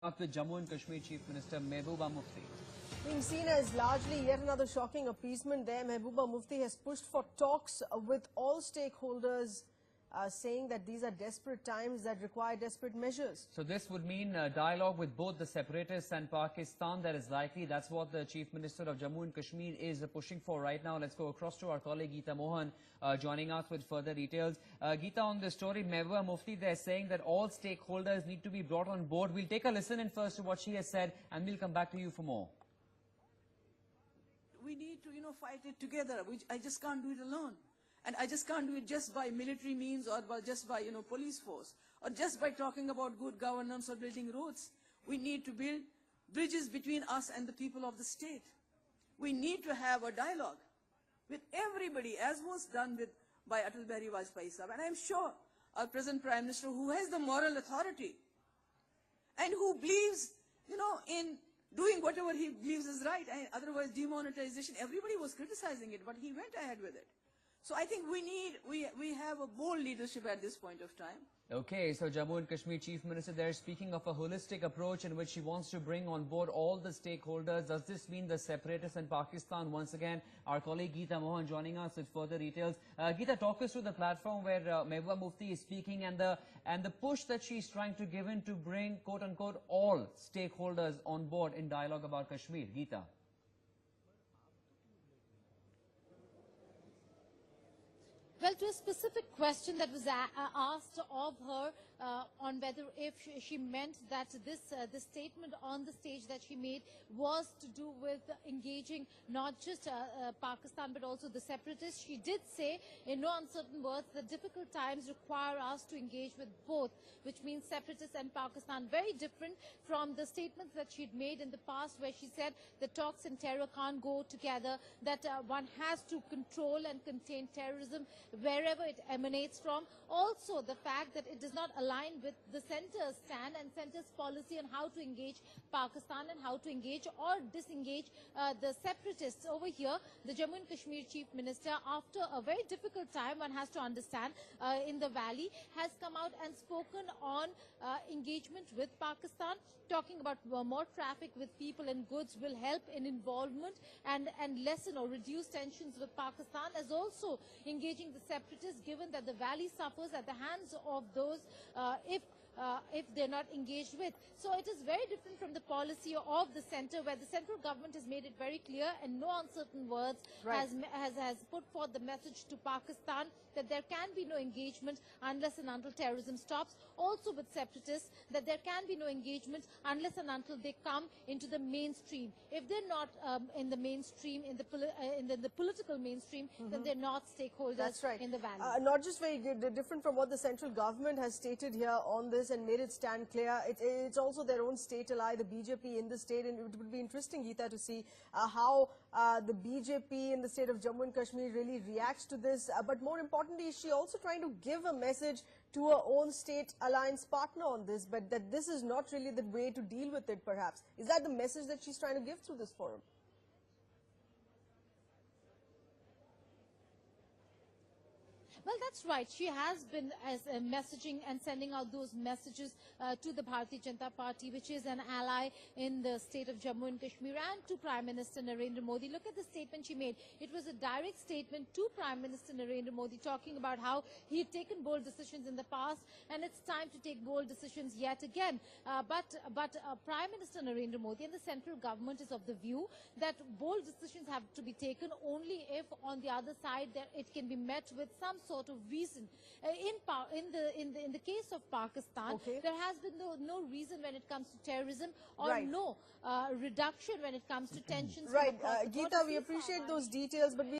Up with Jammu and Kashmir Chief Minister Mehbooba Mufti. Being seen as largely yet another shocking appeasement there, Mehbooba Mufti has pushed for talks with all stakeholders, saying that these are desperate times that require desperate measures. So this would mean dialogue with both the separatists and Pakistan. That is likely. That's what the Chief Minister of Jammu and Kashmir is pushing for right now. Let's go across to our colleague Geeta Mohan joining us with further details. Geeta, on this story, Mehbooba Mufti, they're saying that all stakeholders need to be brought on board. We'll take a listen in first to what she has said and we'll come back to you for more. We need to, fight it together. I just can't do it alone. And I just can't do it just by military means or just by, police force or just by talking about good governance or building roads. We need to build bridges between us and the people of the state. We need to have a dialogue with everybody, as was done by Atal Bihari Vajpayee Sahab. And I'm sure our present Prime Minister, who has the moral authority and who believes, in doing whatever he believes is right, and otherwise demonetization, everybody was criticizing it, but he went ahead with it. So I think we have a bold leadership at this point of time. Okay, so Jammu and Kashmir Chief Minister there speaking of a holistic approach in which he wants to bring on board all the stakeholders. Does this mean the separatists in Pakistan? Once again, our colleague Geeta Mohan joining us with further details. Geeta, talk us through the platform where Mehbooba Mufti is speaking and the push that she's trying to give in to bring, quote-unquote, all stakeholders on board in dialogue about Kashmir. Geeta. Well, to a specific question that was asked of her on whether if she meant that this statement on the stage that she made was to do with engaging not just Pakistan but also the separatists, she did say in no uncertain words that difficult times require us to engage with both, which means separatists and Pakistan. Very different from the statements that she'd made in the past where she said that talks and terror can't go together, that one has to control and contain terrorism wherever it emanates from. Also, the fact that it does not align with the centre's stand and centre's policy on how to engage Pakistan and how to engage or disengage the separatists. Over here, the Jammu and Kashmir Chief Minister, after a very difficult time, one has to understand, in the valley, has come out and spoken on engagement with Pakistan, talking about more traffic with people and goods will help in involvement and lessen or reduce tensions with Pakistan, as also engaging the separatists, given that the valley suffers at the hands of those if they're not engaged with. So it is very different from the policy of the centre, where the central government has made it very clear in no uncertain words, has put forth the message to Pakistan that there can be no engagement unless and until terrorism stops. Also with separatists, that there can be no engagement unless and until they come into the mainstream. If they're not in the mainstream, in the political mainstream, then they're not stakeholders in the valley. Not just very different from what the central government has stated here on this and made it stand clear. It's also their own state ally, the BJP in the state, and it would be interesting, Geeta, to see how the BJP in the state of Jammu and Kashmir really reacts to this. But more importantly, is she also trying to give a message to her own state alliance partner on this, but that this is not really the way to deal with it, perhaps? Is that the message that she's trying to give through this forum? Well, that's right. She has been messaging and sending out those messages to the Bharatiya Janata Party, which is an ally in the state of Jammu and Kashmir, and to Prime Minister Narendra Modi. Look at the statement she made. It was a direct statement to Prime Minister Narendra Modi, talking about how he had taken bold decisions in the past, and it's time to take bold decisions yet again. But Prime Minister Narendra Modi and the central government is of the view that bold decisions have to be taken only if on the other side it can be met with some sort of reason. In the case of Pakistan, there has been no reason when it comes to terrorism, or no reduction when it comes to tensions. Geeta, we appreciate those details, but we